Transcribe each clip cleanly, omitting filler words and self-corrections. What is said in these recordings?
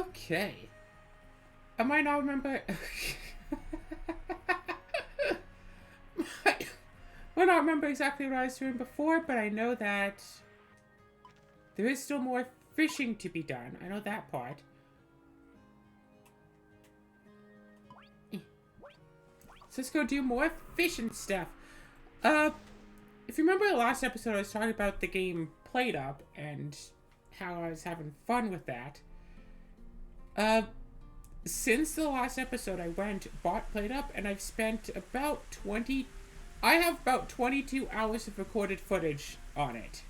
Okay. I might not remember... I might not remember exactly what I was doing before, but I know that there is still more fishing to be done. I know that part. So let's go do more fishing stuff. If you remember the last episode, I was talking about the game Played Up and how I was having fun with that. Since the last episode, I bought Played Up, and I've spent about I have about 22 hours of recorded footage on it.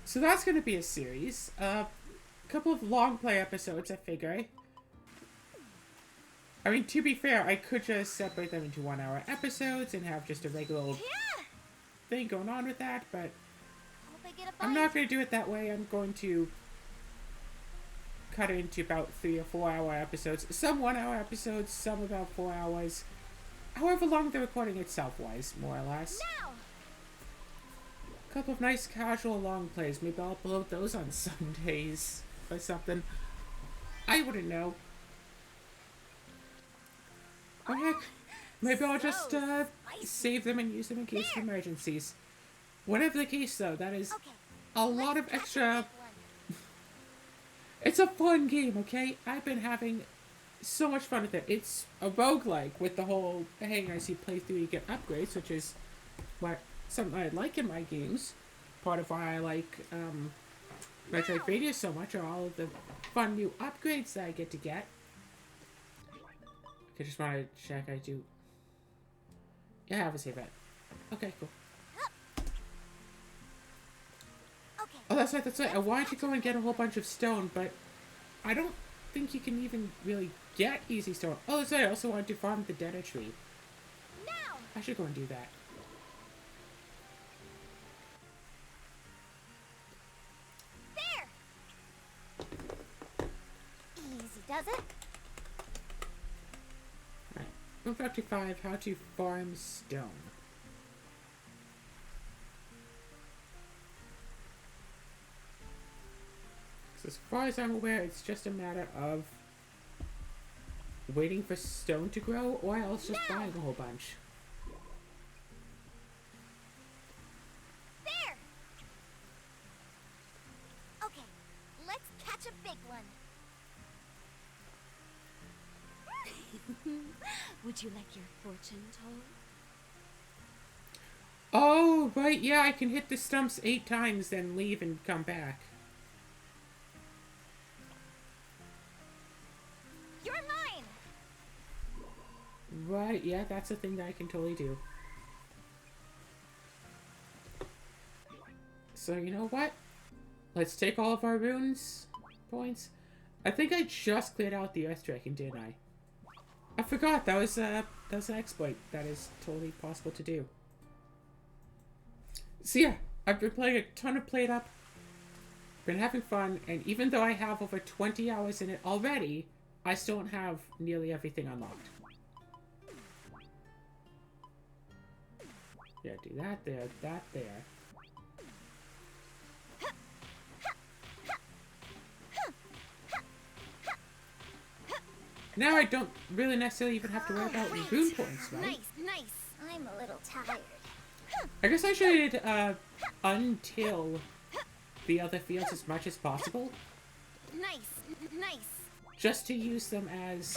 So that's going to be a series. A couple of long play episodes, I figure. I mean, to be fair, I could just separate them into 1 hour episodes and have just a regular old thing going on with that, but I'm not going to do it that way. I'm going to cut it into about 3 or 4 hour episodes. Some 1 hour episodes, some about 4 hours. However long the recording itself was, more or less. A couple of nice casual long plays. Maybe I'll upload those on Sundays or something. I wouldn't know. Or heck, maybe I'll just save them and use them in case of emergencies. Whatever the case, though, that is a lot of extra... It's a fun game, okay? I've been having so much fun with it. It's a roguelike with the whole, hey, I see playthrough, you get upgrades, which is something I like in my games. Part of why I like Metroidvania so much are all of the fun new upgrades that I get to get. I just want to check I do... Yeah, I have a save bet. Okay, cool. Oh, that's right. I wanted to go and get a whole bunch of stone, but I don't think you can even really get easy stone. Oh, that's right. I also wanted to farm the dead tree. I should go and do that. There. Easy does it. Alright. 155, how to farm stone. As far as I'm aware, it's just a matter of waiting for stone to grow, or else just buying a whole bunch. There! Okay, let's catch a big one. Would you like your fortune told? Oh, right, yeah, I can hit the stumps 8 times, then leave and come back. Right, yeah, that's a thing that I can totally do. So, you know what? Let's take all of our runes points. I think I just cleared out the Earth Dragon, didn't I? I forgot, that was an exploit. That is totally possible to do. So yeah, I've been playing a ton of Played Up. Been having fun, and even though I have over 20 hours in it already, I still don't have nearly everything unlocked. Yeah, do that there, that there. Now I don't really necessarily even have to worry about rune points, right? Nice. I'm a little tired. I guess I should untill the other fields as much as possible. Nice. Just to use them as...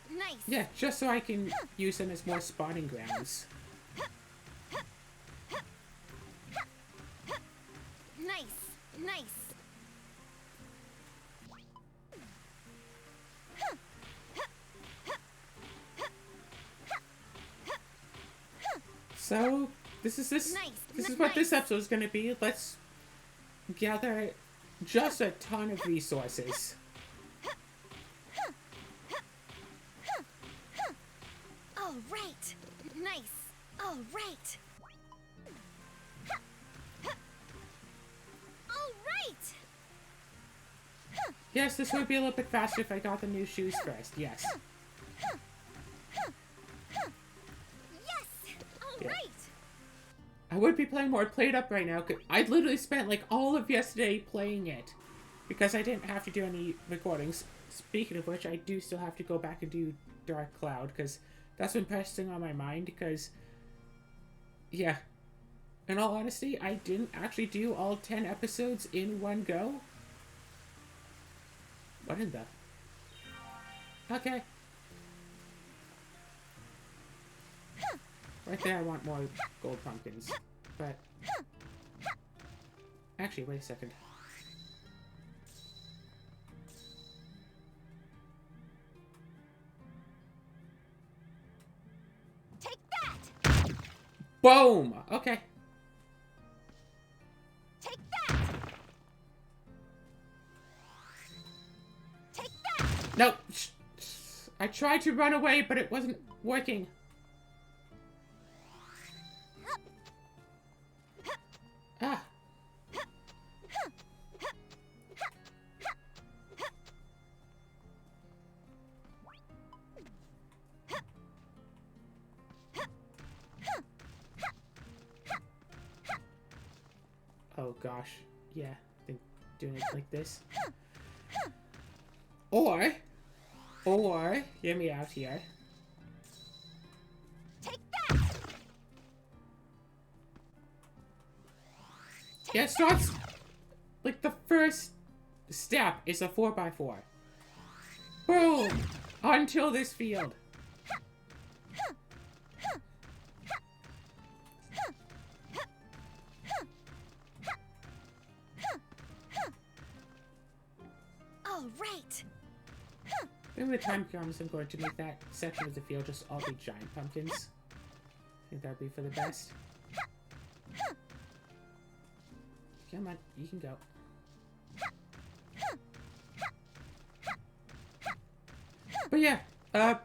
Nice. Yeah, just so I can use them as more spawning grounds. Nice. So, this is what this episode is going to be. Let's gather just a ton of resources. All right. Nice. All right. Yes, this would be a little bit faster if I got the new shoes first. Yes. Yes. All right. I would be playing more Played Up right now, because I literally spent like all of yesterday playing it. because I didn't have to do any recordings. Speaking of which, I do still have to go back and do Dark Cloud, because that's been pressing on my mind, because, yeah, in all honesty, I didn't actually do all 10 episodes in one go. What in the... Okay. Right there, I want more gold pumpkins. But... Actually, wait a second. Take that! Boom! Okay. Take that! Take that! No! I tried to run away, but it wasn't working. Ah. Oh gosh. Yeah, I think doing it like this. Or, hear me out here. Take that! Yeah, it starts, like, the first step is a 4x4. Boom! Until this field. All right. Maybe when the time comes, I'm going to make that section of the field just all be giant pumpkins. I think that'd be for the best. Come on, you can go. But yeah,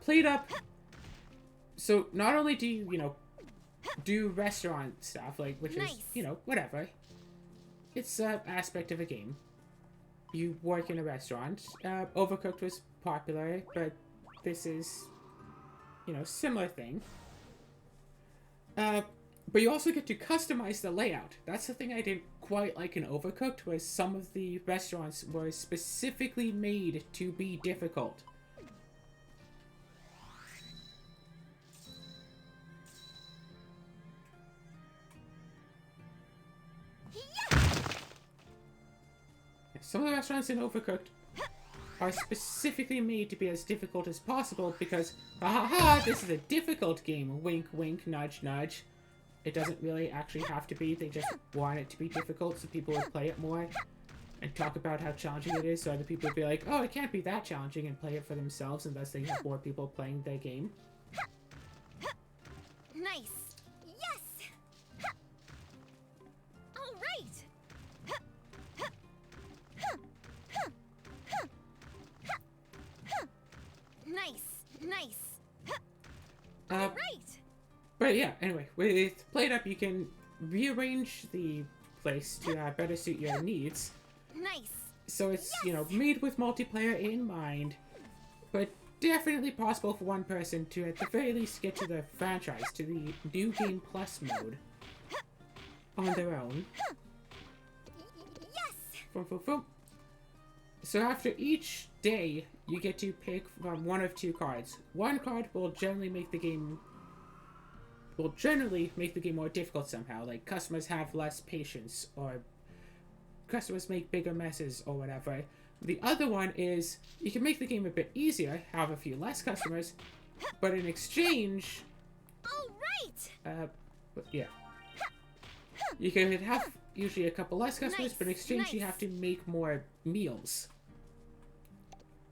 played up. So not only do you, you know, do restaurant stuff, like, which is, you know, whatever. It's an aspect of a game. You work in a restaurant. Overcooked was popular, but this is, you know, similar thing. But you also get to customize the layout. That's the thing I didn't quite like in Overcooked, was some of the restaurants were specifically made to be difficult. Some of the restaurants in Overcooked are specifically made to be as difficult as possible because, ha, this is a difficult game. Wink, wink, nudge, nudge. It doesn't really actually have to be. They just want it to be difficult so people would play it more and talk about how challenging it is, so other people would be like, oh, it can't be that challenging, and play it for themselves, and thus they have more people playing their game. Nice. Yes. All right. Nice. Nice. All right. But yeah, anyway, with Played Up, you can rearrange the place to better suit your needs. Nice. So it's, you know, made with multiplayer in mind, but definitely possible for one person to, at the very least, get to the franchise, to the New Game Plus mode on their own. Yes. Boom, boom, boom. So after each day, you get to pick from one of two cards. One card will generally make the game more difficult somehow, like customers have less patience, or customers make bigger messes, or whatever. The other one is, you can make the game a bit easier, have a few less customers, but in exchange... All right! Yeah. You can have usually a couple less customers, but in exchange you have to make more meals.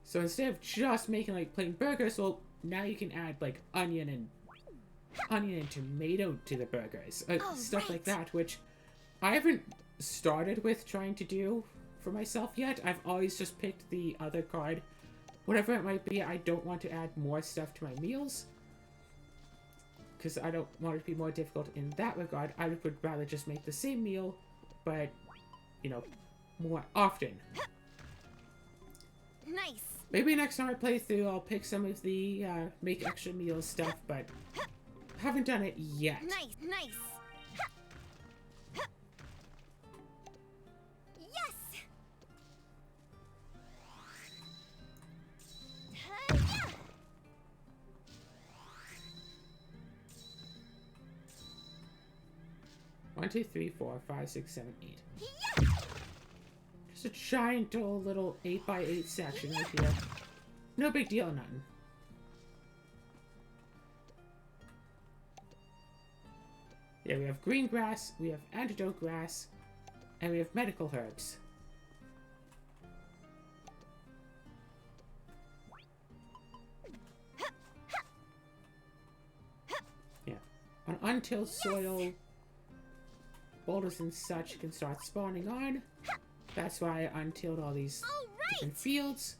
So instead of just making, like, plain burgers, well, now you can add, like, onion and tomato to the burgers. Stuff like that, which I haven't started with trying to do for myself yet. I've always just picked the other card. Whatever it might be, I don't want to add more stuff to my meals, because I don't want it to be more difficult in that regard. I would rather just make the same meal, but, you know, more often. Nice. Maybe next time I play through, I'll pick some of the make extra meals stuff, but haven't done it yet. Nice, nice. Yes. 1, 2, 3, 4, 5, 6, 7, 8. Yeah! Just a giant old little 8x8 section right here. No big deal, nothing. Yeah, we have green grass, we have antidote grass, and we have medical herbs. Yeah. On untilled soil, boulders and such can start spawning on. That's why I untilled all these different fields.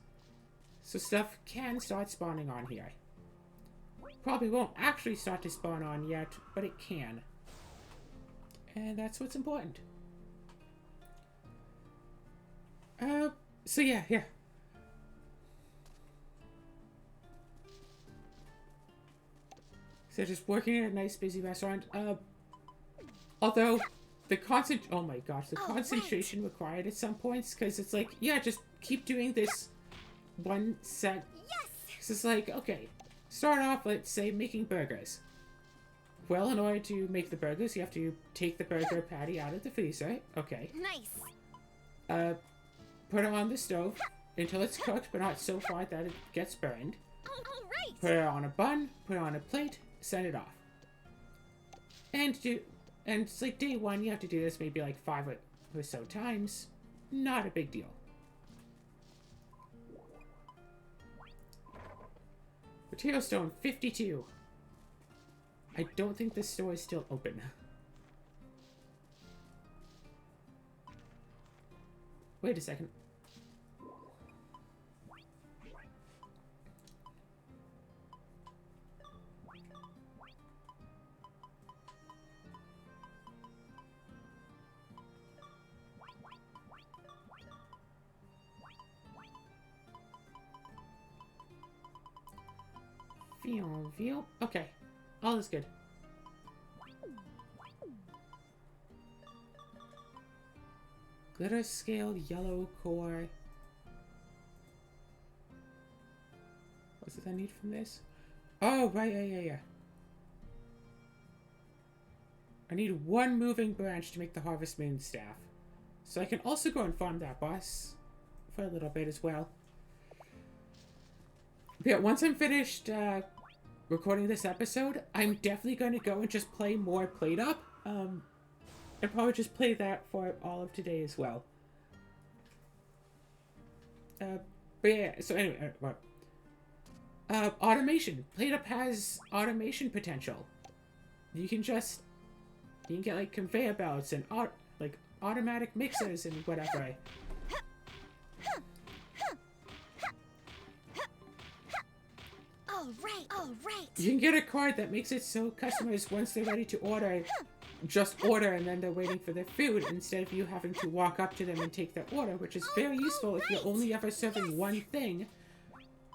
So stuff can start spawning on here. Probably won't actually start to spawn on yet, but it can. And that's what's important. So yeah. So just working at a nice busy restaurant. Although the oh my gosh, the concentration required at some points, because it's like, yeah, just keep doing this one set. Yes! Because it's like, okay, start off, let's say, making burgers. Well, in order to make the burgers, you have to take the burger patty out of the freezer. Okay. Nice. Put it on the stove until it's cooked, but not so far that it gets burned. All right. Put it on a bun, put it on a plate, send it off. And it's like day one, you have to do this maybe like 5 or so times. Not a big deal. Potato Stone 52. I don't think this store is still open. Wait a second. Feel. Okay. All is good. Glitter scale, yellow core. What's it I need from this? Oh, right, yeah. I need 1 moving branch to make the Harvest Moon staff. So I can also go and farm that boss for a little bit as well. But yeah, once I'm finished recording this episode, I'm definitely going to go and just play more Played Up. And probably just play that for all of today as well. But yeah, so anyway, automation. Played Up has automation potential. You can get like conveyor belts and like automatic mixers and whatever. All right. You can get a card that makes it so customers, once they're ready to order, just order and then they're waiting for their food instead of you having to walk up to them and take their order, which is very useful if you're only ever serving one thing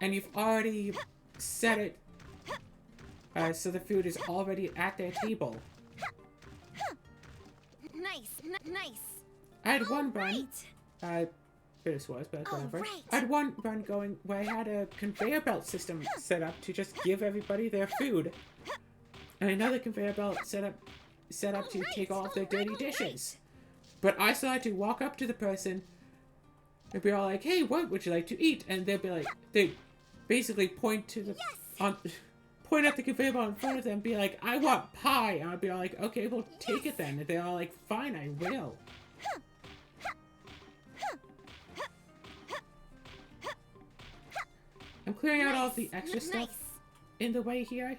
and you've already set it so the food is already at their table. Nice. I had one run, this was, but whatever. I had one run going where I had a conveyor belt system set up to just give everybody their food, and another conveyor belt set up to take all of their dirty dishes. But I still had to walk up to the person and be all like, "Hey, what would you like to eat?" And they'd be like, they'd basically point to the point at the conveyor belt in front of them and be like, "I want pie." And I'd be all like, "Okay, well, take it then." And they're all like, "Fine, I will." I'm clearing out all of the extra stuff in the way here.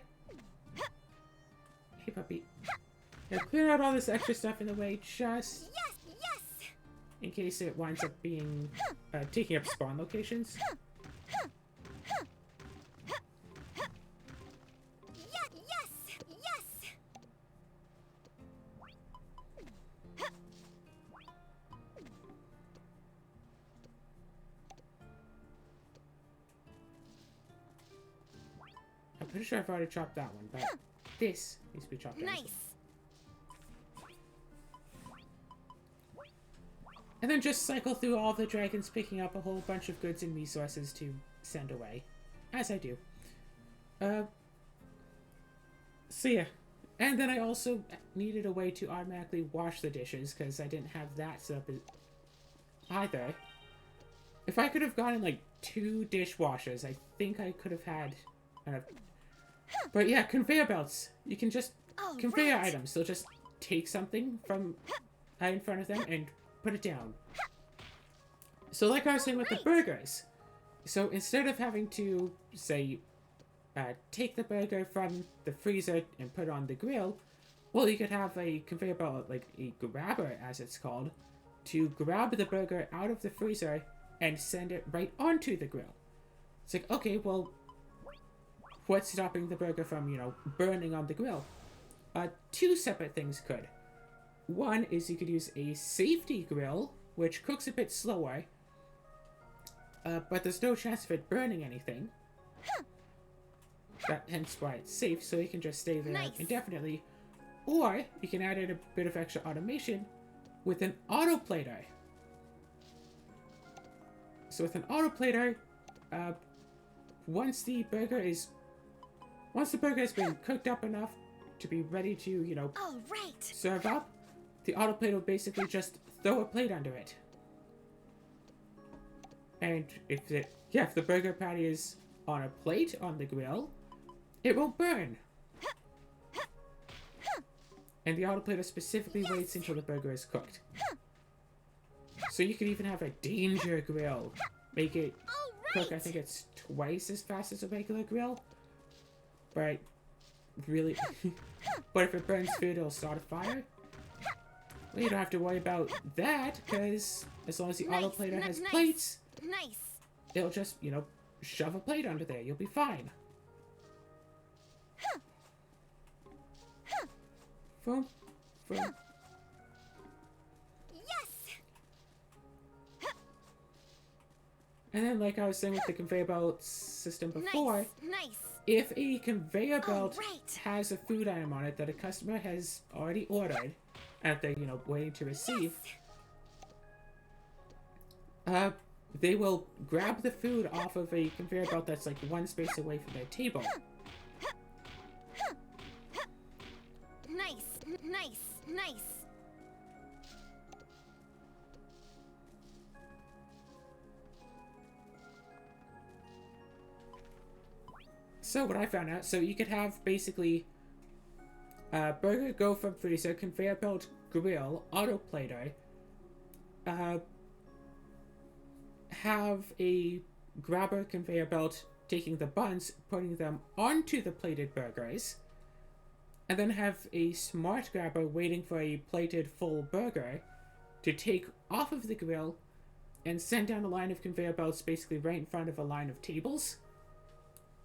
Hey, puppy. Yeah, clearing out all this extra stuff in the way just in case it winds up being taking up spawn locations. I'm pretty sure I've already chopped that one, but this needs to be chopped down. Nice. And then just cycle through all the dragons, picking up a whole bunch of goods and resources to send away. As I do. So yeah. And then I also needed a way to automatically wash the dishes, because I didn't have that set up either. If I could have gotten, like, 2 dishwashers, I think I could have had enough. But yeah, conveyor belts. You can just conveyor items. They'll just take something from in front of them and put it down. So like I was saying with the burgers. So instead of having to, say, take the burger from the freezer and put it on the grill, well, you could have a conveyor belt, like a grabber, as it's called, to grab the burger out of the freezer and send it right onto the grill. It's like, okay, well, what's stopping the burger from, you know, burning on the grill? 2 separate things could. One is you could use a safety grill, which cooks a bit slower, but there's no chance of it burning anything. Hence why it's safe, so you can just stay there indefinitely. Or you can add in a bit of extra automation with an autoplater. So with an autoplater, once the burger has been cooked up enough to be ready to, you know, serve up, the autoplater will basically just throw a plate under it. And if the burger patty is on a plate on the grill, it won't burn. And the autoplater specifically waits until the burger is cooked. So you could even have a danger grill. Make it cook, I think it's twice as fast as a regular grill. But really, but if it burns food, it'll start a fire. Well, you don't have to worry about that, because as long as the autoplater has plates, it'll just, you know, shove a plate under there. You'll be fine. Boom. Boom. And then, like I was saying with the conveyor belt system before, if a conveyor belt has a food item on it that a customer has already ordered, and they're, you know, waiting to receive, they will grab the food off of a conveyor belt that's like 1 space away from their table. Nice. So what I found out, so you could have basically burger go from freezer, conveyor belt, grill, autoplater, have a grabber conveyor belt taking the buns, putting them onto the plated burgers, and then have a smart grabber waiting for a plated full burger to take off of the grill and send down a line of conveyor belts basically right in front of a line of tables.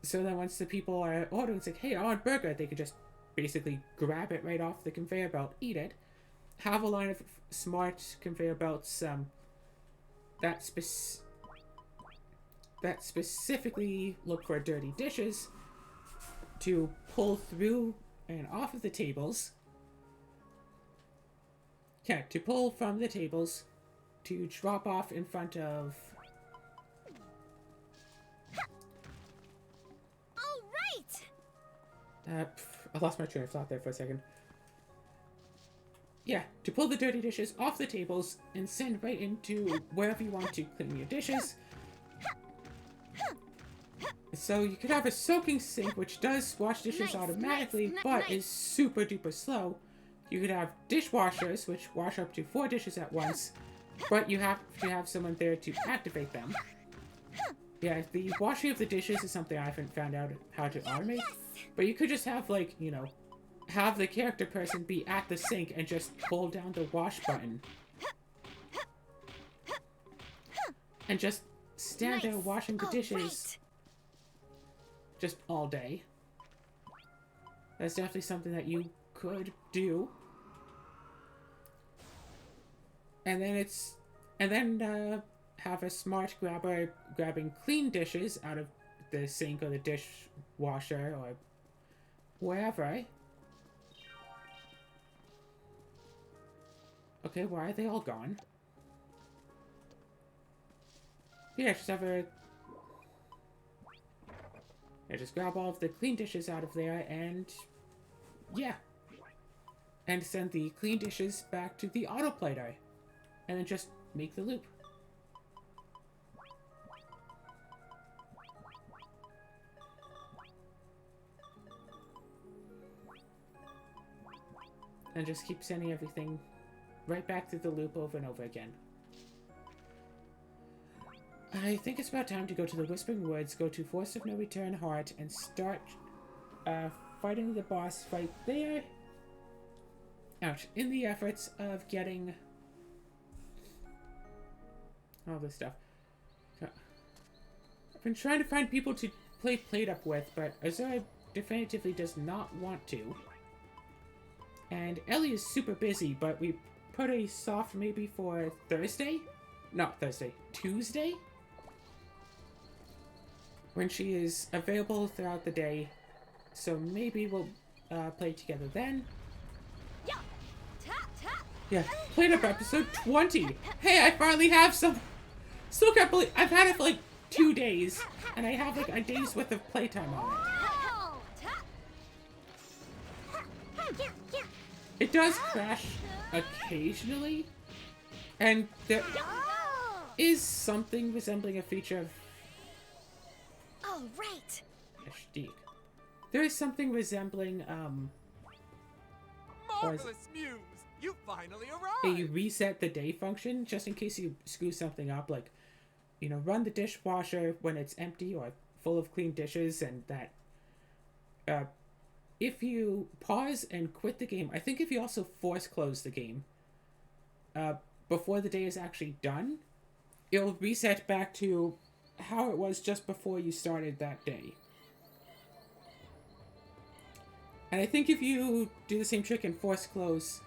So that once the people are ordering, it's like, hey, I want a burger, they could just basically grab it right off the conveyor belt, eat it, have a line of smart conveyor belts that specifically look for dirty dishes to pull through and off of the tables. Yeah, to pull from the tables to drop off in front of... I lost my train of thought there for a second. Yeah, to pull the dirty dishes off the tables and send right into wherever you want to clean your dishes. So you could have a soaking sink, which does wash dishes automatically, but is super duper slow. You could have dishwashers, which wash up to 4 dishes at once, but you have to have someone there to activate them. Yeah, the washing of the dishes is something I haven't found out how to automate. But you could just have, like, you know, have the character person be at the sink and just hold down the wash button. And just stand there washing the dishes just all day. That's definitely something that you could do. And then have a smart grabber grabbing clean dishes out of the sink or the dishwasher or wherever. Okay, why are they all gone? Yeah, just have a... Yeah, just grab all of the clean dishes out of there and... Yeah. and send the clean dishes back to the autoplater, and then just make the loop. And just keep sending everything right back through the loop over and over again. I think it's about time to go to the Whispering Woods, go to Force of No Return Heart, and start fighting the boss fight there. Ouch. In the efforts of getting all this stuff. I've been trying to find people to play Plate Up with, but Azura definitively does not want to. And Ellie is super busy, but we put a soft maybe for Thursday? Not Thursday. Tuesday? When she is available throughout the day. So maybe we'll play together then. Yeah, Plate Up episode 20. Hey, I finally have some. Still can't believe I've had it for like 2 days, and I have like a day's worth of playtime on it. It does crash occasionally, and there is something resembling a feature of. Oh, right. Ashtik. There is something resembling Marvelous Muse! You finally a arrived! reset the day function, just in case you screw something up, like, you know, run the dishwasher when it's empty or full of clean dishes, and that if you pause and quit the game, I think if you also force close the game before the day is actually done, it'll reset back to how it was just before you started that day. And I think if you do the same trick and force close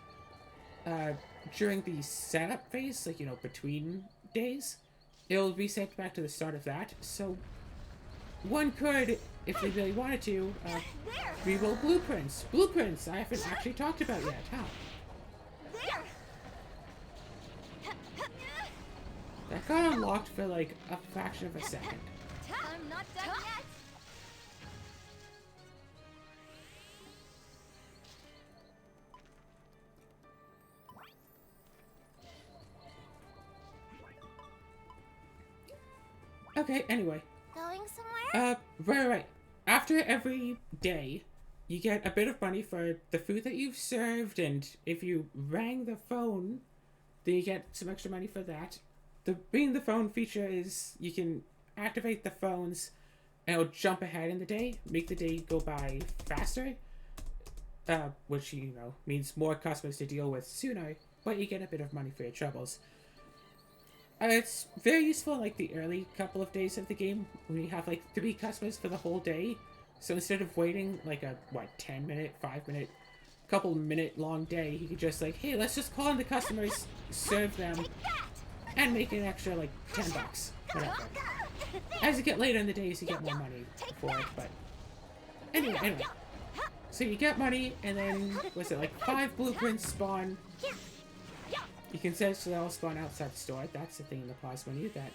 during the setup phase, like, you know, between days, it'll reset back to the start of that. So one could, if they really wanted to, reroll blueprints. Blueprints I haven't actually talked about yet, huh? That got unlocked for like a fraction of a second. I'm not done yet. Okay, anyway. Going somewhere? Right. After every day, you get a bit of money for the food that you've served, and if you rang the phone, then you get some extra money for that. The ring the phone feature is you can activate the phones, and it'll jump ahead in the day, make the day go by faster, which, you know, means more customers to deal with sooner, but you get a bit of money for your troubles. It's very useful in like the early couple of days of the game when you have like 3 customers for the whole day. So instead of waiting like a 10-minute, 5-minute, couple minute long day, you could just like, hey, let's just call in the customers, serve them, and make an extra like $10, whatever. As you get later in the days, you get more money for it. But anyway, so you get money, and then was it like 5 blueprints spawn? You can set it so they'll spawn outside the store. That's the thing in the pause menu that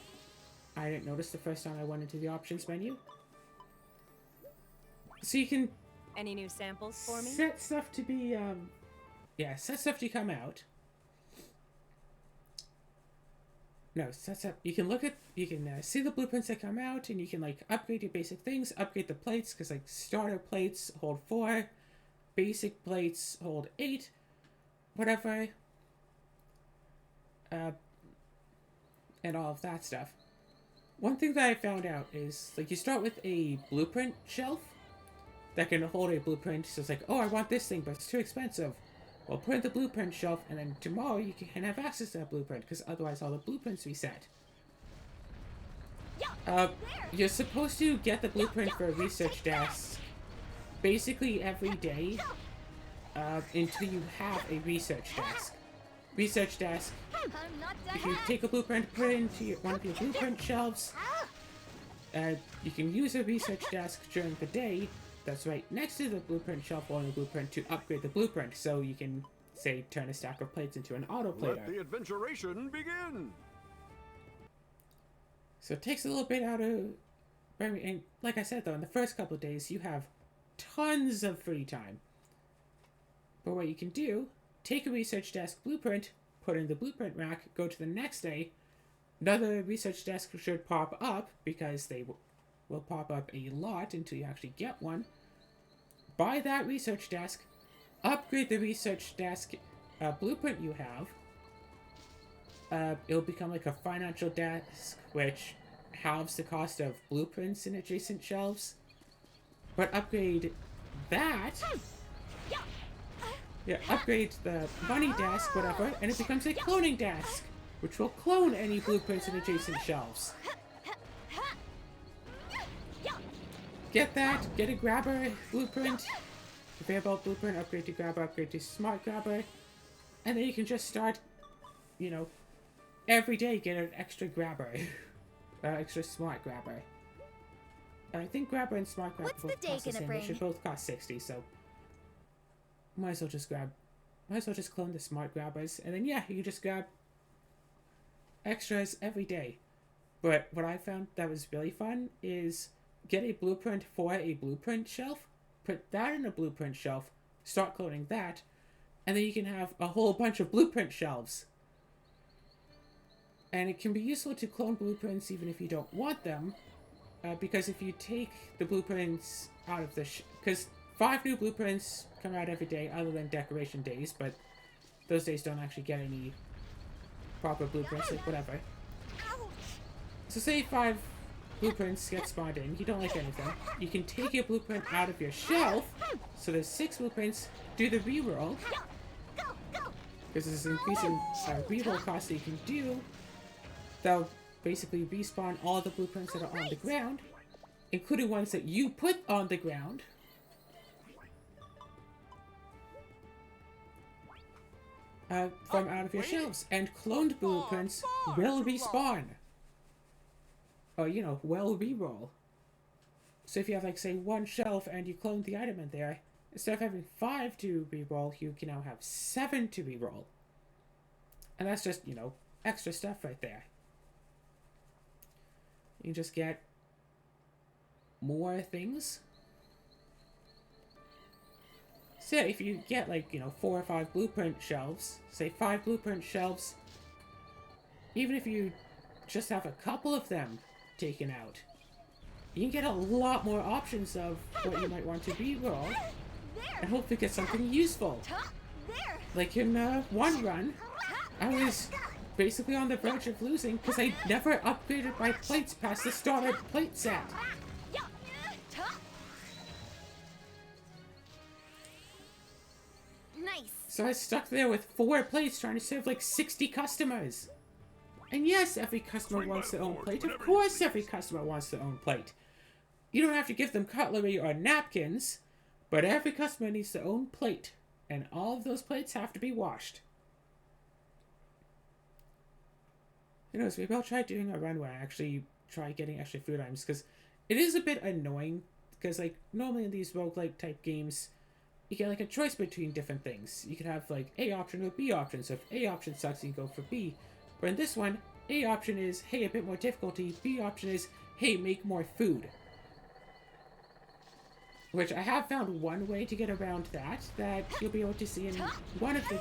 I didn't notice the first time I went into the options menu. So you can Any new samples for me? set stuff to be, set stuff to come out. No, set stuff, you can look at, you can see the blueprints that come out, and you can, like, upgrade your basic things, upgrade the plates, because, like, starter plates hold 4, basic plates hold 8, whatever. And all of that stuff. One thing that I found out is, like, you start with a blueprint shelf that can hold a blueprint, so it's like, oh, I want this thing, but it's too expensive. Well, put it in the blueprint shelf, and then tomorrow you can have access to that blueprint, because otherwise all the blueprints reset. You're supposed to get the blueprint for a research desk basically every day until you have a research desk. Research desk, if you take a blueprint, put it into one of your blueprint shelves, you can use a research desk during the day that's right next to the blueprint shelf on the blueprint to upgrade the blueprint, so you can, say, turn a stack of plates into an autoplater. Let the adventuration begin! So it takes a little bit out of... And like I said, though, in the first couple of days, you have tons of free time. But what you can do, take a research desk blueprint, put it in the blueprint rack, go to the next day, another research desk should pop up, because they will pop up a lot until you actually get one. Buy that research desk, upgrade the research desk blueprint you have. It'll become like a financial desk, which halves the cost of blueprints in adjacent shelves. But upgrade that. Yeah, upgrade the money desk, whatever, and it becomes a cloning desk, which will clone any blueprints in adjacent shelves. Get that, get a grabber blueprint, conveyor belt blueprint, upgrade to grabber, upgrade to smart grabber, and then you can just start, you know, every day get an extra grabber, extra smart grabber. I think grabber and smart grabber both cost the same. They should both cost 60, so might as well just clone the smart grabbers, and then yeah, you can just grab extras every day. But what I found that was really fun is get a blueprint for a blueprint shelf, put that in a blueprint shelf, start cloning that, and then you can have a whole bunch of blueprint shelves. And it can be useful to clone blueprints even if you don't want them, because if you take the blueprints out of the... because 5 new blueprints come out every day other than decoration days, but those days don't actually get any proper blueprints, like whatever. So say 5 blueprints get spawned in, you don't like anything, you can take a blueprint out of your shelf, so there's 6 blueprints, do the reroll, because there's an increasing reroll cost that you can do. That'll basically respawn all the blueprints that are on the ground, including ones that you put on the ground. From out of your shelves, and cloned blueprints will respawn. Or, you know, will reroll. So if you have, like, say, 1 shelf and you clone the item in there, instead of having 5 to reroll, you can now have 7 to reroll. And that's just, you know, extra stuff right there. You can just get more things. So if you get, like, you know, 4 or 5 blueprint shelves, say 5 blueprint shelves, even if you just have a couple of them taken out, you can get a lot more options of what you might want to reroll, and hopefully get something useful. Like in one run, I was basically on the verge of losing because I never upgraded my plates past the starter plate set. Nice. So I stuck there with 4 plates trying to serve like 60 customers. And yes, every customer wants their own plate. Of course every customer wants their own plate. You don't have to give them cutlery or napkins, but every customer needs their own plate. And all of those plates have to be washed. Who knows, maybe I'll try doing a run where I actually try getting extra food items, because it is a bit annoying, because like normally in these roguelike type games, you get like a choice between different things. You can have like A option or B option, so if A option sucks, you can go for B. But in this one, A option is, hey, a bit more difficulty, B option is, hey, make more food. Which I have found one way to get around that you'll be able to see in one of the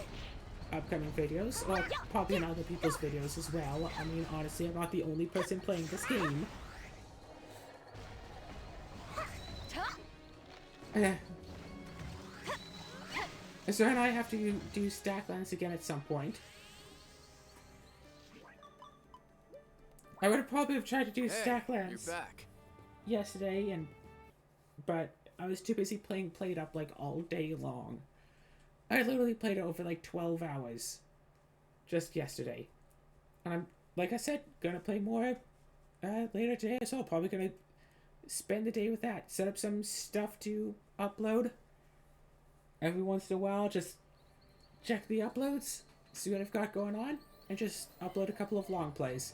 upcoming videos, or probably in other people's videos as well. I mean, honestly, I'm not the only person playing this game. So and I have to do Stacklands again at some point. I would have probably tried to do Stacklands yesterday, but I was too busy playing Played Up like all day long. I literally played it over like 12 hours just yesterday. And I'm, like I said, gonna play more later today as well. Probably gonna spend the day with that. Set up some stuff to upload. Every once in a while, just check the uploads, see what I've got going on, and just upload a couple of long plays.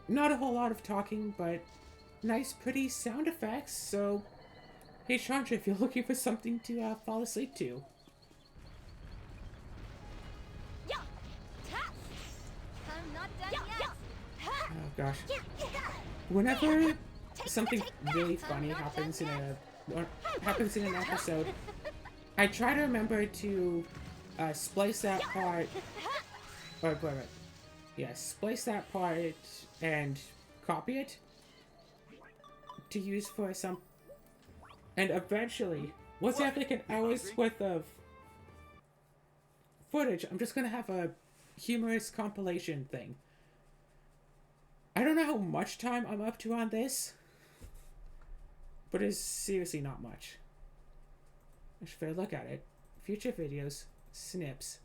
Not a whole lot of talking, but nice, pretty sound effects, so hey Chandra, if you're looking for something to fall asleep to. Oh gosh. Whenever something really funny happens in an episode, I try to remember to splice that part, or wait, yeah, splice that part and copy it to use for some, and eventually, once I have like an hour's worth of footage, I'm just gonna have a humorous compilation thing. I don't know how much time I'm up to on this, but it's seriously not much. If I look at it, future videos, snips.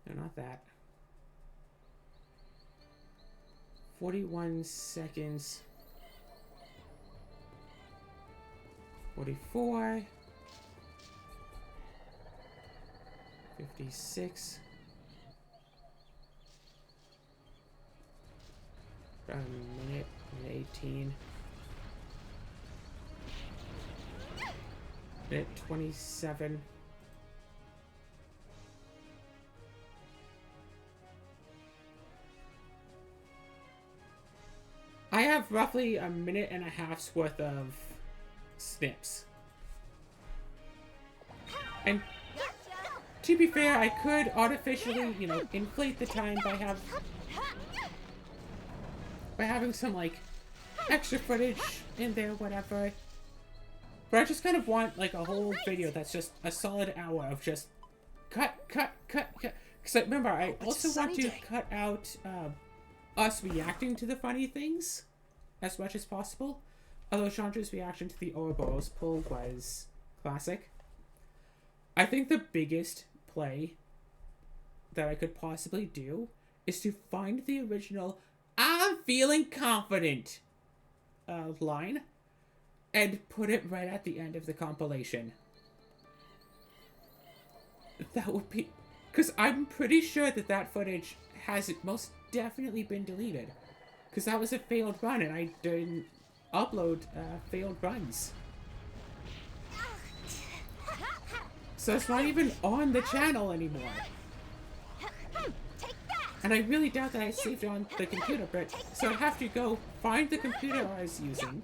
No, not that. 41 seconds. 44. 56. About a minute and 18. Minute 27. I have roughly a minute and a half's worth of snips. And to be fair, I could artificially, you know, inflate the time by having some, like, extra footage in there, whatever. But I just kind of want, like, a whole video that's just a solid hour of just cut. Because, remember, I also want to cut out us reacting to the funny things as much as possible. Although Chandra's reaction to the Ouroboros pull was classic. I think the biggest play that I could possibly do is to find the original "I'm feeling confident" line and put it right at the end of the compilation. That would be... Because I'm pretty sure that that footage has most definitely been deleted. Because that was a failed run and I didn't upload failed runs. So it's not even on the channel anymore. And I really doubt that I saved it on the computer, but so I'd have to go find the computer I was using,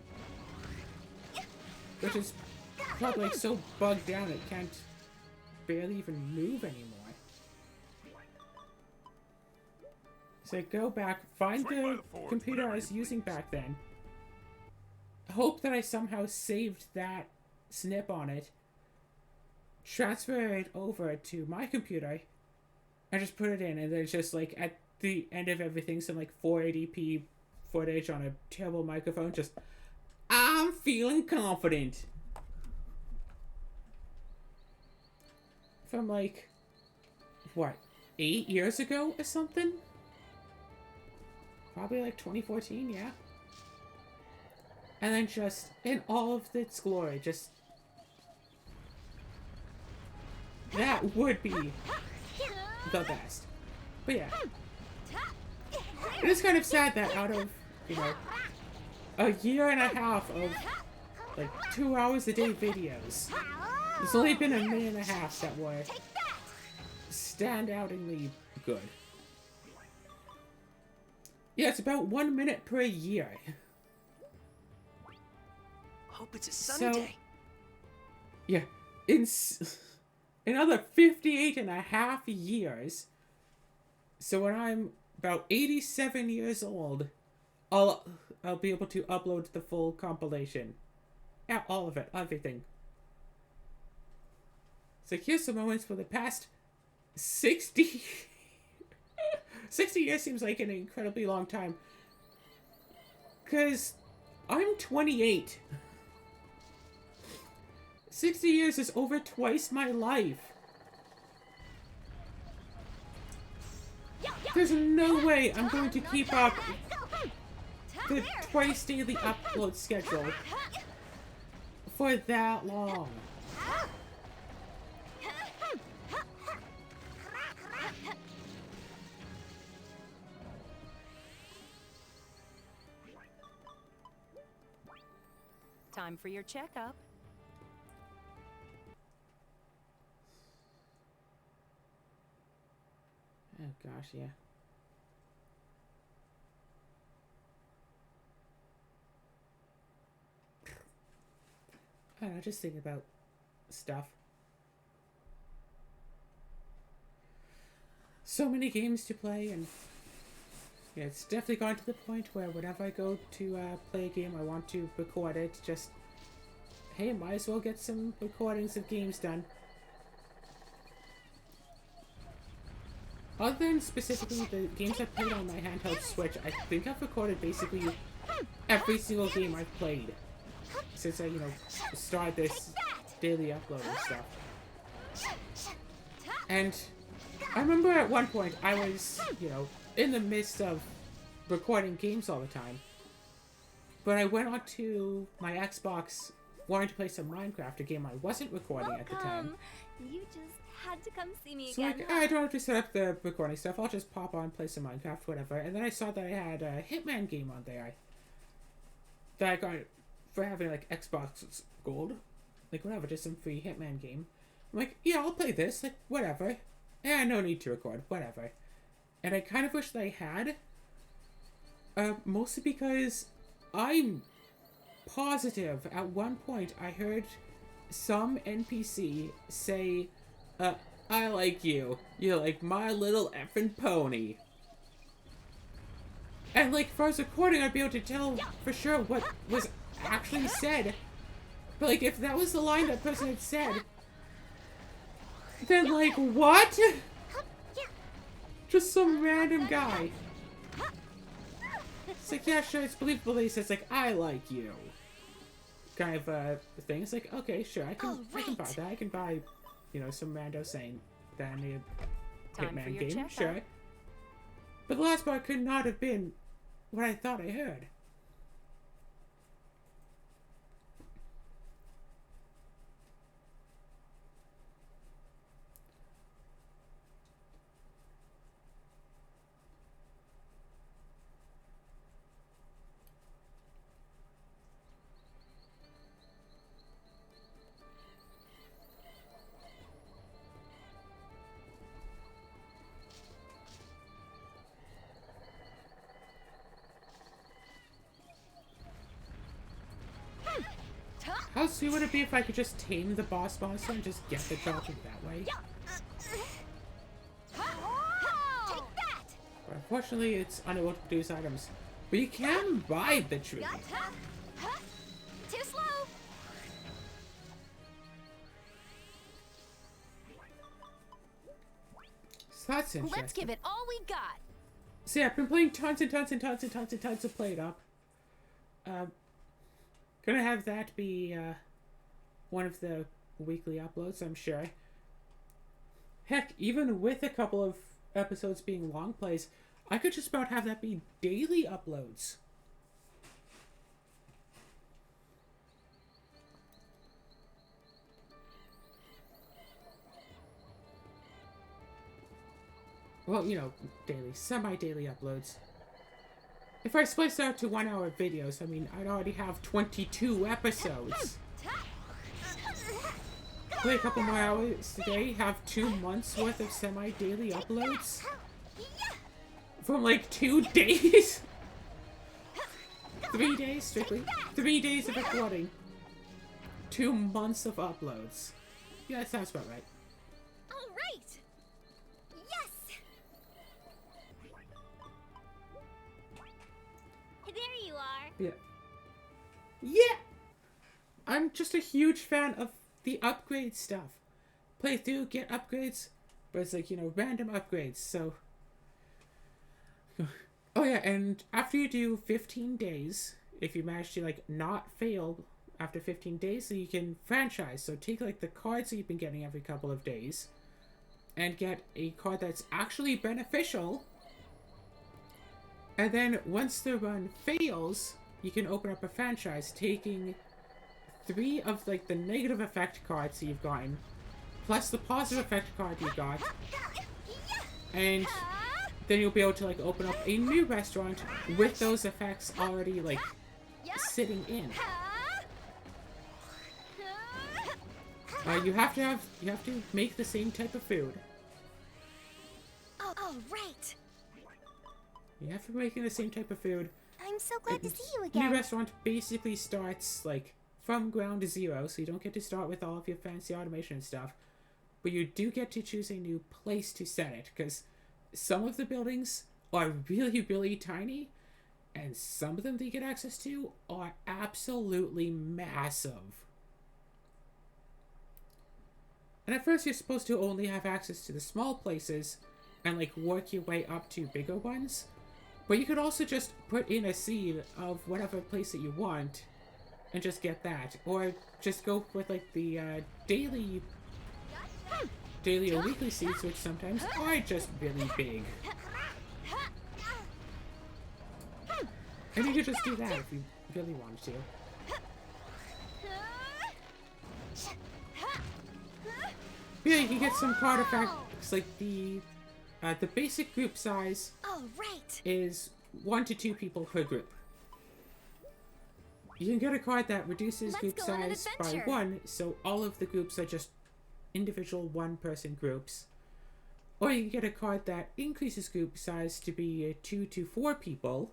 which is probably like so bugged down it can't barely even move anymore. So I go back, find the computer I was using back then, hope that I somehow saved that snip on it, transfer it over to my computer, and just put it in, and then it's just like at the end of everything, some like 480p footage on a terrible microphone, just, "I'm feeling confident." From like, what, 8 years ago or something? Probably like 2014, yeah. And then just, in all of its glory, just... That would be the best. But yeah. It is kind of sad that out of, you know, a year and a half of, like, 2 hours a day videos, there's only been a minute and a half that were standoutingly good. Yeah, it's about 1 minute per year. Hope it's a sunny day. Yeah, in another 58 and a half years, so when I'm about 87 years old, I'll be able to upload the full compilation. Yeah, all of it, everything. So here's some moments for the past 60... 60 years seems like an incredibly long time. Because I'm 28. 60 years is over twice my life. There's no way I'm going to keep up the twice daily upload schedule for that long. Time for your checkup. Oh gosh, yeah. I don't know, just thinking about stuff. so many games to play, and yeah, it's definitely gone to the point where whenever I go to play a game, I want to record it. Just, hey, might as well get some recordings of games done. Other than specifically the games I played on my handheld Switch, I think I've recorded basically every single game I've played since I, started this daily upload and stuff. And I remember at one point I was, in the midst of recording games all the time. But I went onto my Xbox wanting to play some Minecraft, a game I wasn't recording at the time. You just had to come see me So again. I don't have to set up the recording stuff. I'll just pop on, play some Minecraft, whatever. And then I saw that I had a Hitman game on there. That I got for having like Xbox Gold. Like whatever, just some free Hitman game. I'm like, yeah, I'll play this. Like, whatever. Yeah, no need to record. Whatever. And I kind of wish that I had. Mostly because I'm positive at one point I heard some NPC say, I like you. You're like my little effing pony. And like, if I was recording, I'd be able to tell for sure what was actually said. But like, if that was the line that person had said, then like, what? Just some random guy. It's like, yeah, sure, it's believable that he says like, I like you. Kind of thing. It's like, okay, sure, I can buy that. I can buy, some rando saying that I need a Hitman game, checkup. Sure. But the last part could not have been what I thought I heard. How sweet would it be if I could just tame the boss monster and just get the trophy that way? But unfortunately, it's unable to produce items. But you can buy the tree. Too slow. So that's interesting. Let's give it all we got. So yeah, I've been playing tons and tons and tons and tons and tons of Play It Up. Gonna have that be one of the weekly uploads, I'm sure. Heck, even with a couple of episodes being long plays, I could just about have that be daily uploads. Well, daily, semi-daily uploads. If I spliced out to 1 hour videos, I mean, I'd already have 22 episodes. Play a couple more hours today, have 2 months worth of semi-daily uploads? From like 2 days? 3 days, strictly. 3 days of recording. 2 months of uploads. Yeah, that sounds about right. All right. Yes. There you are. Yeah. Yeah! I'm just a huge fan of the upgrade stuff. Play through, get upgrades, but it's like, random upgrades, so... Oh yeah, and after you do 15 days, if you manage to, not fail after 15 days, so you can franchise. So take, the cards that you've been getting every couple of days, and get a card that's actually beneficial. And then, once the run fails, you can open up a franchise, taking 3 of, the negative effect cards that you've gotten, plus the positive effect card you got, and then you'll be able to, open up a new restaurant with those effects already, sitting in. You have to make the same type of food. Oh, right. You have to be making the same type of food. I'm so glad to see you New again. restaurant basically starts, from ground zero, so you don't get to start with all of your fancy automation and stuff. But you do get to choose a new place to set it, because some of the buildings are really, really tiny, and some of them that you get access to are absolutely massive. And at first you're supposed to only have access to the small places and like work your way up to bigger ones. But you could also just put in a seed of whatever place that you want and just get that. Or just go with like the daily or weekly seeds, which sometimes are just really big. And you could just do that if you really wanted to. Yeah, you can get some artifacts like the basic group size is 1 to 2 people per group. You can get a card that reduces group size by 1, so all of the groups are just individual 1-person groups. Or you can get a card that increases group size to be 2 to 4 people.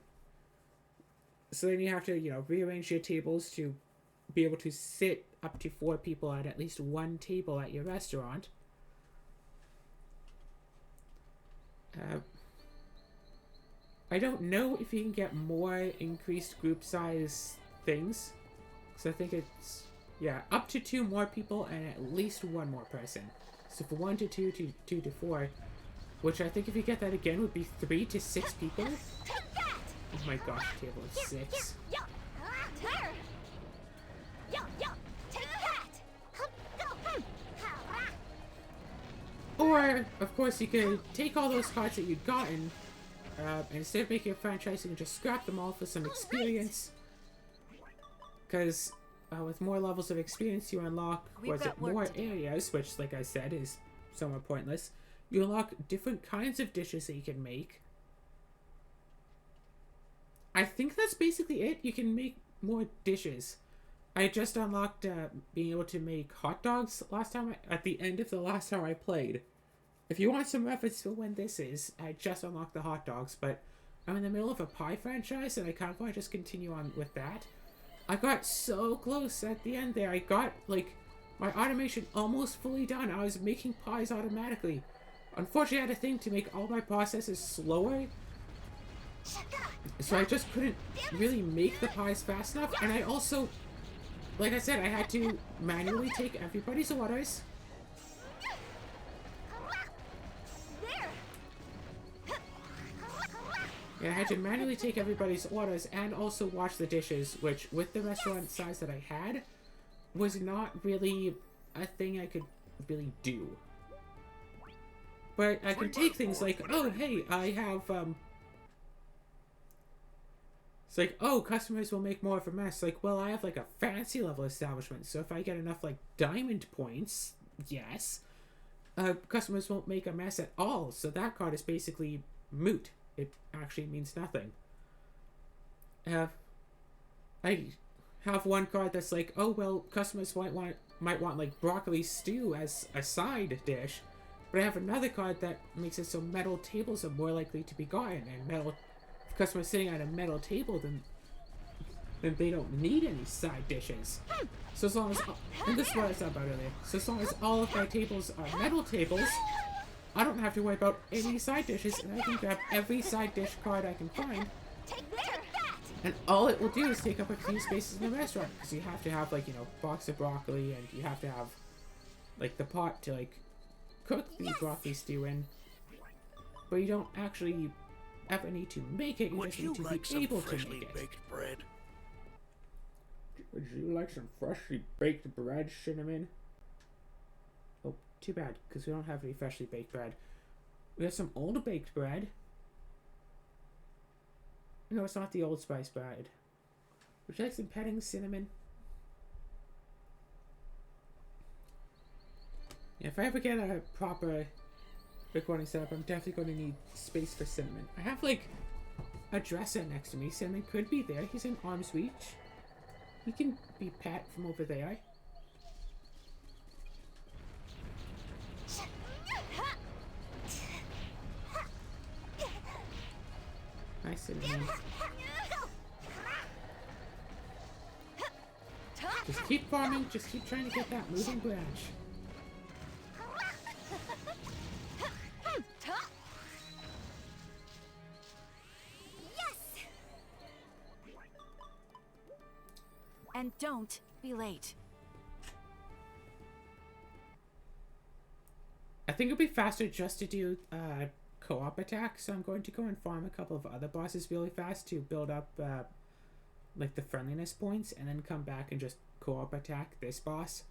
So then you have to, rearrange your tables to be able to sit up to 4 people at least one table at your restaurant. I don't know if you can get more increased group size things. So I think it's, up to 2 more people and at least 1 more person. So for 1 to 2 to 2 to 4, which I think if you get that again would be 3 to 6 people. Oh my gosh, table of 6. Or, of course, you could take all those cards that you'd gotten, and instead of making a franchise, you can just scrap them all for some experience. Because with more levels of experience, you unlock, more areas, which, like I said, is somewhat pointless. You unlock different kinds of dishes that you can make. I think that's basically it. You can make more dishes. I just unlocked being able to make hot dogs at the end of the last time I played. If you want some reference for when this is, I just unlocked the hot dogs, but I'm in the middle of a pie franchise and I kind of want to just continue on with that. I got so close at the end there. I got, my automation almost fully done. I was making pies automatically. Unfortunately, I had a thing to make all my processes slower, so I just couldn't really make the pies fast enough, and I also, like I said, I had to manually take everybody's orders. Yeah, I had to manually take everybody's orders and also wash the dishes, which, with the restaurant size that I had, was not really a thing I could really do. But I can take things like, oh, hey, I have, it's like, oh, customers will make more of a mess. Like, well, I have, a fancy level establishment, so if I get enough, diamond points, yes, customers won't make a mess at all, so that card is basically moot. It actually means nothing. I have one card that's like, oh, well, customers might want, broccoli stew as a side dish, but I have another card that makes it so metal tables are more likely to be gotten, and if customers sitting at a metal table, then they don't need any side dishes. So as long as, and this is what I said about earlier, so as long as all of my tables are metal tables, I don't have to worry about any side dishes, and I can grab every side dish card I can find. And all it will do is take up a few spaces in the restaurant, because you have to have, box of broccoli, and you have to have, the pot to, cook the broccoli stew in. But you don't actually ever need to make it, you just need to be able to make it. Baked bread? Would you like some freshly baked bread, Cinnamon? Oh, too bad, because we don't have any freshly baked bread. We have some old baked bread. No, it's not the Old Spice bread. Would you like some petting, Cinnamon? Yeah, if I ever get a proper recording setup, I'm definitely going to need space for Cinnamon. I have, a dresser next to me. Cinnamon could be there. He's in arm's reach. He can be pet from over there. Hi, Cinnamon. Just keep farming. Just keep trying to get that moving branch. And don't be late. I think it'll be faster just to do co-op attack, so I'm going to go and farm a couple of other bosses really fast to build up like the friendliness points, and then come back and just co-op attack this boss.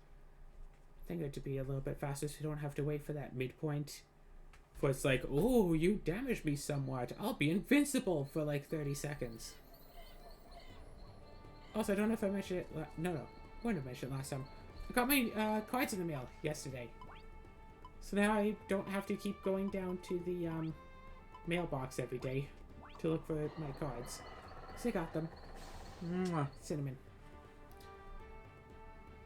I think it to be a little bit faster so you don't have to wait for that midpoint where it's like, oh, you damaged me somewhat, I'll be invincible for like 30 seconds. Also, I don't know if I mentioned it, no, I wouldn't have mentioned it last time. I got my cards in the mail yesterday. So now I don't have to keep going down to the mailbox every day to look for my cards. So I got them. Mwah. Cinnamon.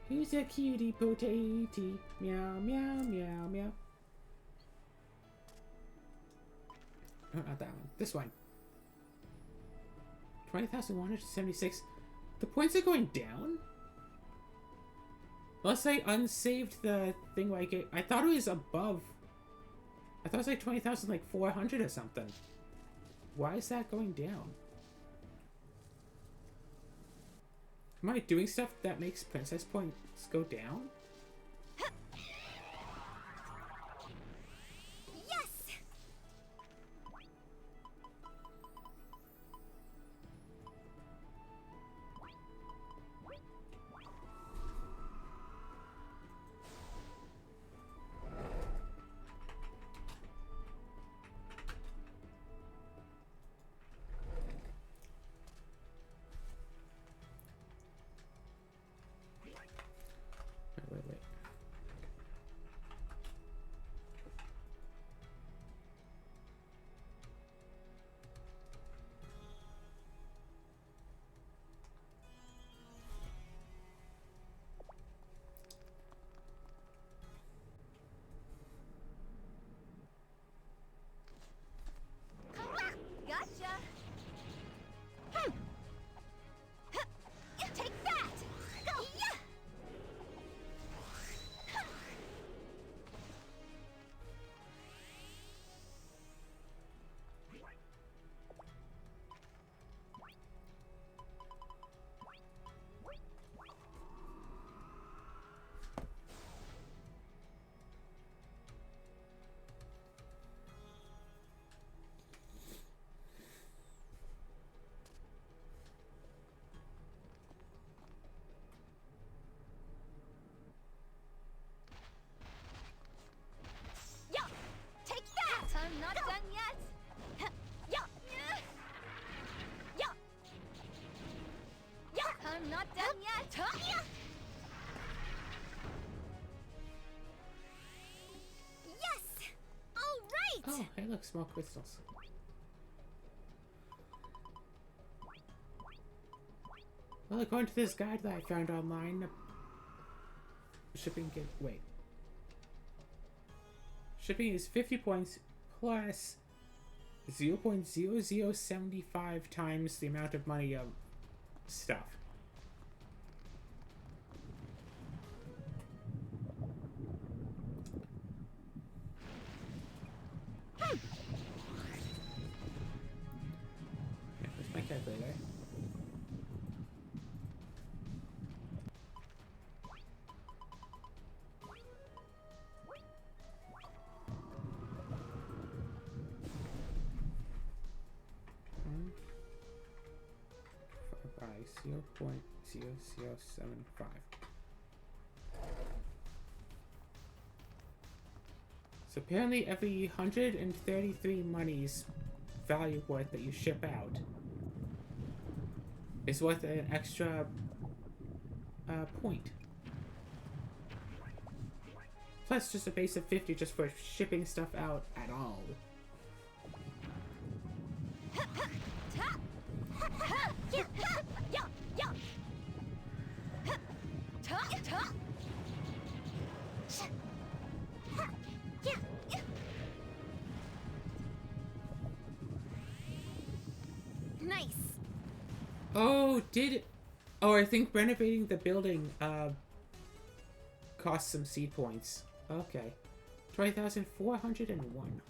Who's a cutie potato? Meow, meow, meow, meow. Oh, not that one. This one. 20,176. The points are going down? Unless I unsaved the thing like it. I thought it was above. I thought it was like 20,000, like 400 or something. Why is that going down? Am I doing stuff that makes princess points go down? Wait. Gotcha. Take that. Go. Yeah. Yeah. Take that. I'm not done yet. Yeah. Yeah. Yeah. I'm not done yet. Yeah. Yes. All right. Oh, hey, look, small crystals. Well, according to this guide that I found online, shipping shipping is 50 points plus 0.0075 times the amount of money of stuff. Yeah, where's my calculator? By 0.0075. So apparently every 133 monies value worth that you ship out is worth an extra point. Plus just a base of 50 just for shipping stuff out at all. Nice. Oh, oh, I think renovating the building cost some seed points. Okay. 20,401.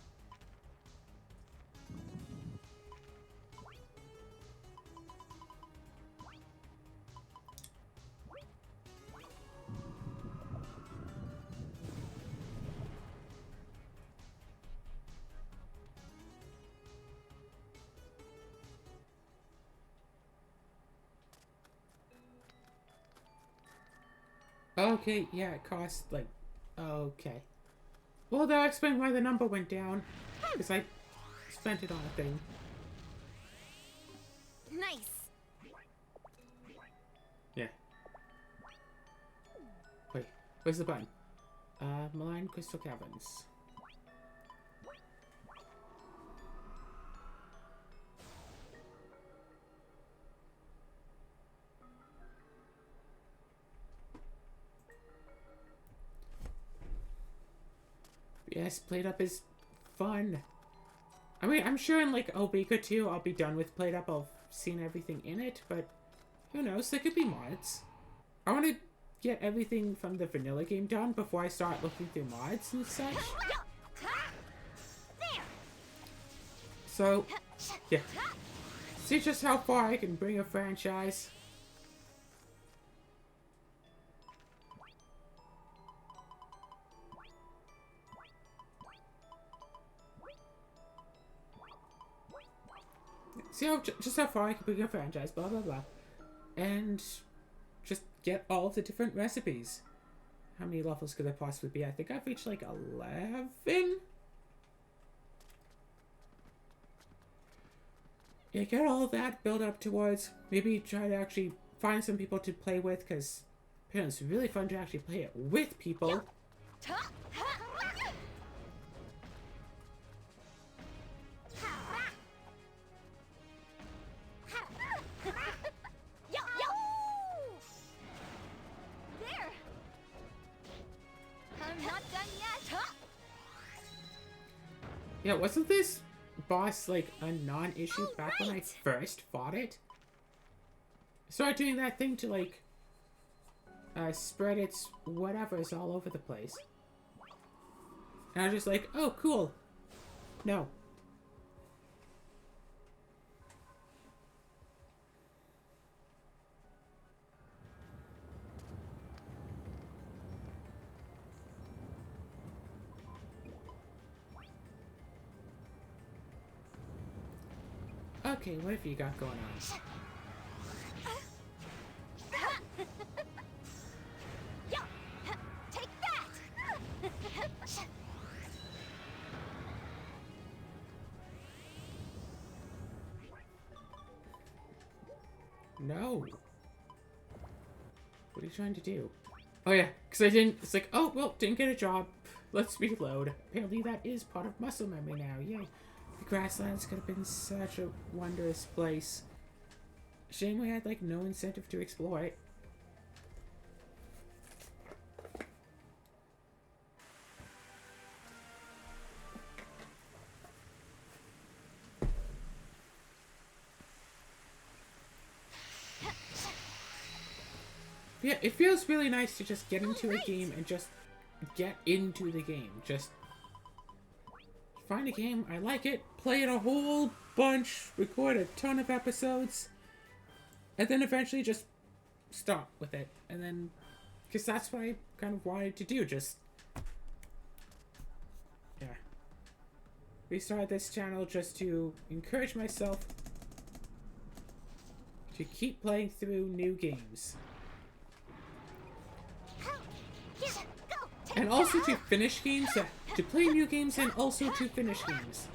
Okay, yeah, it cost, like... Okay. Well, that'll explain why the number went down. Because I spent it on a thing. Nice. Yeah. Wait, where's the button? Malign Crystal Caverns. Yes, Played Up is fun. I mean, I'm sure in like a week or two I'll be done with Played Up. I'll seen everything in it, but who knows? There could be mods. I want to get everything from the vanilla game done before I start looking through mods and such. So, yeah. See just how far I can bring a franchise. See how just how far I can bring a franchise, blah blah blah, and just get all of the different recipes. How many levels could there possibly be? I think I've reached like 11. Yeah, get all of that, build up towards, maybe try to actually find some people to play with, because it's really fun to actually play it with people. Yeah, wasn't this boss like a non-issue back when I first fought it? I started doing that thing to like spread its whatever's all over the place. And I was just like, oh cool. No. Okay, what have you got going on? Take that! No. What are you trying to do? Oh yeah, because I didn't, it's like, oh, well, didn't get a job. Let's reload. Apparently that is part of muscle memory now, yay. The grasslands could have been such a wondrous place. Shame we had, like, no incentive to explore it. Yeah, it feels really nice to just get into a game and just get into the game. Just find a game, I like it, play it a whole bunch, record a ton of episodes, and then eventually just stop with it. And then, because that's what I kind of wanted to do, just, yeah. Restart this channel just to encourage myself to keep playing through new games. And also to finish games, to play new games and also to finish games.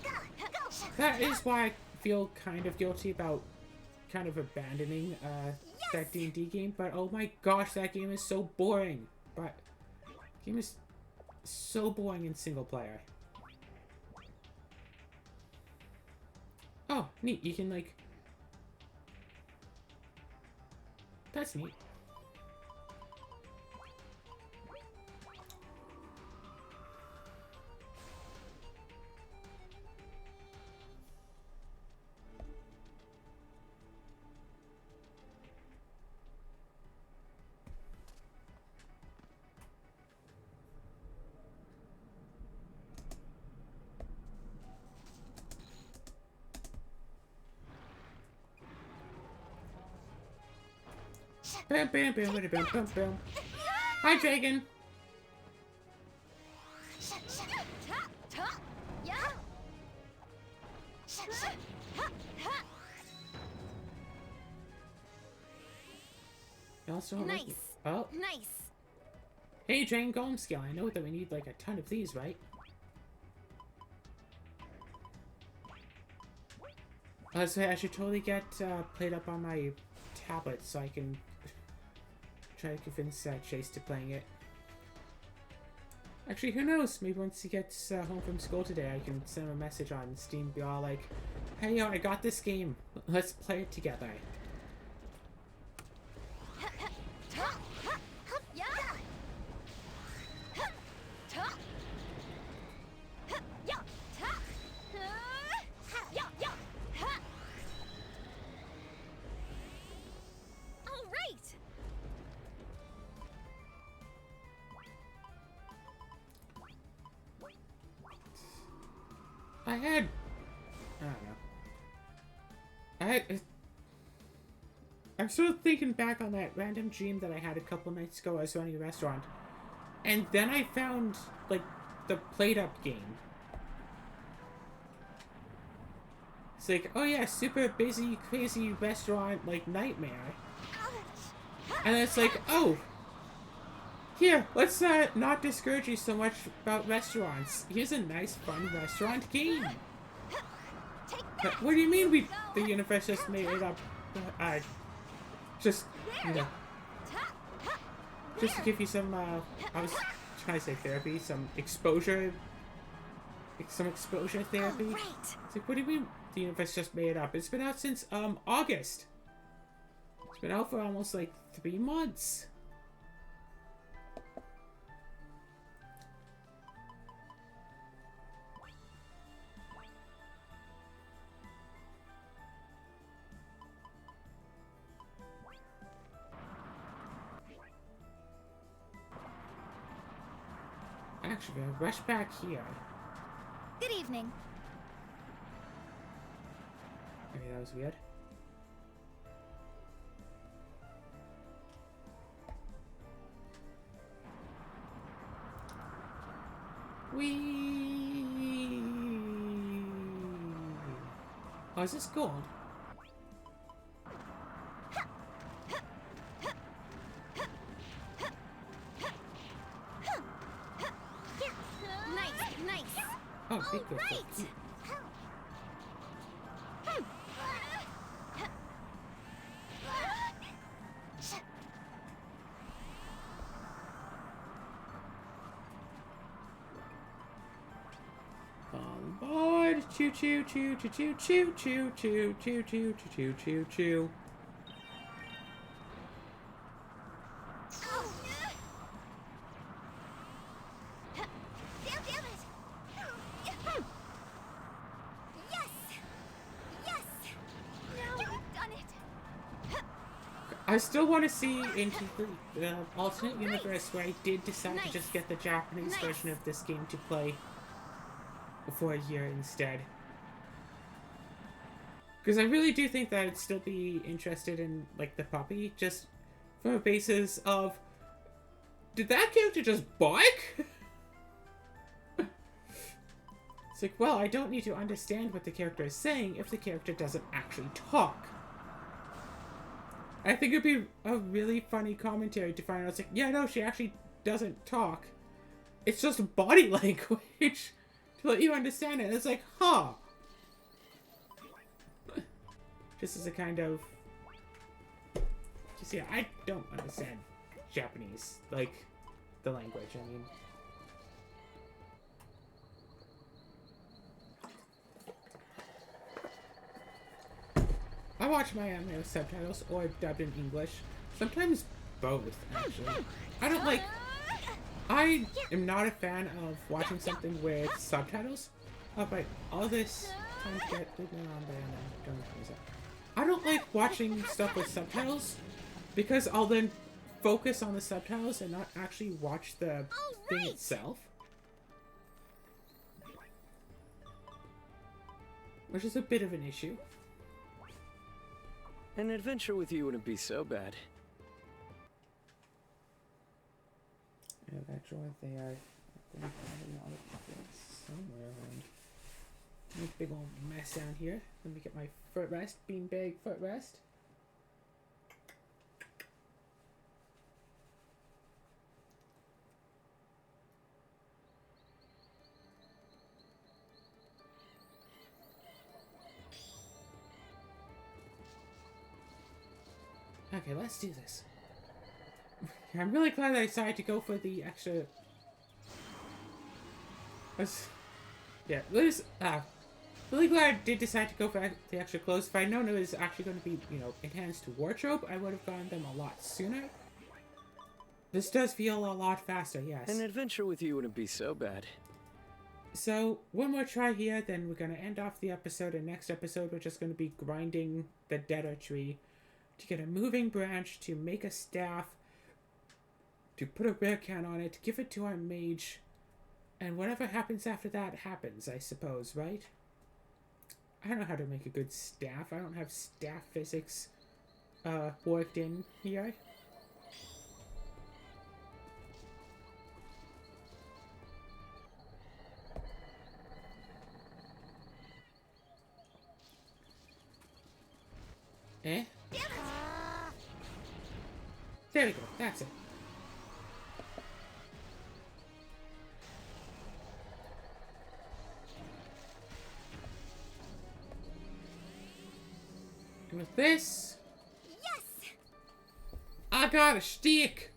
That is why I feel kind of guilty about kind of abandoning that D&D game, but oh my gosh, that game is so boring. But the game is so boring in single player. Oh, neat, you can like... That's neat. Bam, bam, bam, bam, bam, bam, bam. Hi, Dragon. You also Nice. Oh. Nice. Hey, Drain Golem Scale, I know that we need like a ton of these, right? So I should totally get played up on my tablet so I can try to convince Chase to playing it. Actually, who knows? Maybe once he gets home from school today, I can send him a message on Steam, be all like, "Hey, yo, I got this game. Let's play it together." I'm sort of thinking back on that random dream that I had a couple nights ago. I was running a restaurant. And then I found, like, the played-up game. It's like, oh yeah, super busy, crazy restaurant, like, nightmare. And then it's like, oh, here, let's not discourage you so much about restaurants. Here's a nice, fun restaurant game. What do you mean the universe just made it up? Just, you know, just to give you some, I was trying to say therapy, some exposure therapy. It's like, what do you mean the universe just made it up? It's been out since, August. It's been out for almost, like, 3 months. Actually, I'll rush back here. Good evening. Okay, that was weird. Whee! Oh, is this gold? Oh, big good. Right. On board! Choo choo choo choo choo choo choo choo choo choo choo choo choo. I still want to see into the alternate universe where I did decide to just get the Japanese version of this game to play for a year instead. Because I really do think that I'd still be interested in, like, the puppy, just from a basis of, did that character just bark? It's like, well, I don't need to understand what the character is saying if the character doesn't actually talk. I think it'd be a really funny commentary to find out, it's like, yeah, no, she actually doesn't talk. It's just body language to let you understand it. And it's like, huh. Just as a kind of... Just, yeah, I don't understand Japanese, like, the language, I mean... I watch my anime with subtitles or dubbed in English. Sometimes both, actually. I don't like... I am not a fan of watching something with subtitles. Oh, but all this time to get... I don't like watching stuff with subtitles because I'll then focus on the subtitles and not actually watch the thing itself. Which is a bit of an issue. An adventure with you wouldn't be so bad. Yeah, that's what they are. Somewhere around. Big old mess down here. Let me get my footrest, beanbag footrest. Okay, let's do this. I'm really glad I decided to go for the extra... Yeah, really glad I did decide to go for the extra clothes. If I'd known it was actually going to be, you know, enhanced wardrobe, I would have gotten them a lot sooner. This does feel a lot faster, yes. An adventure with you wouldn't be so bad. So, one more try here, then we're going to end off the episode. And next episode, we're just going to be grinding the deader tree to get a moving branch, to make a staff, to put a rare can on it, give it to our mage, and whatever happens after that happens, I suppose, right? I don't know how to make a good staff. I don't have staff physics worked in here. Eh? There we go, that's it. And with this... Yes! I got a stick!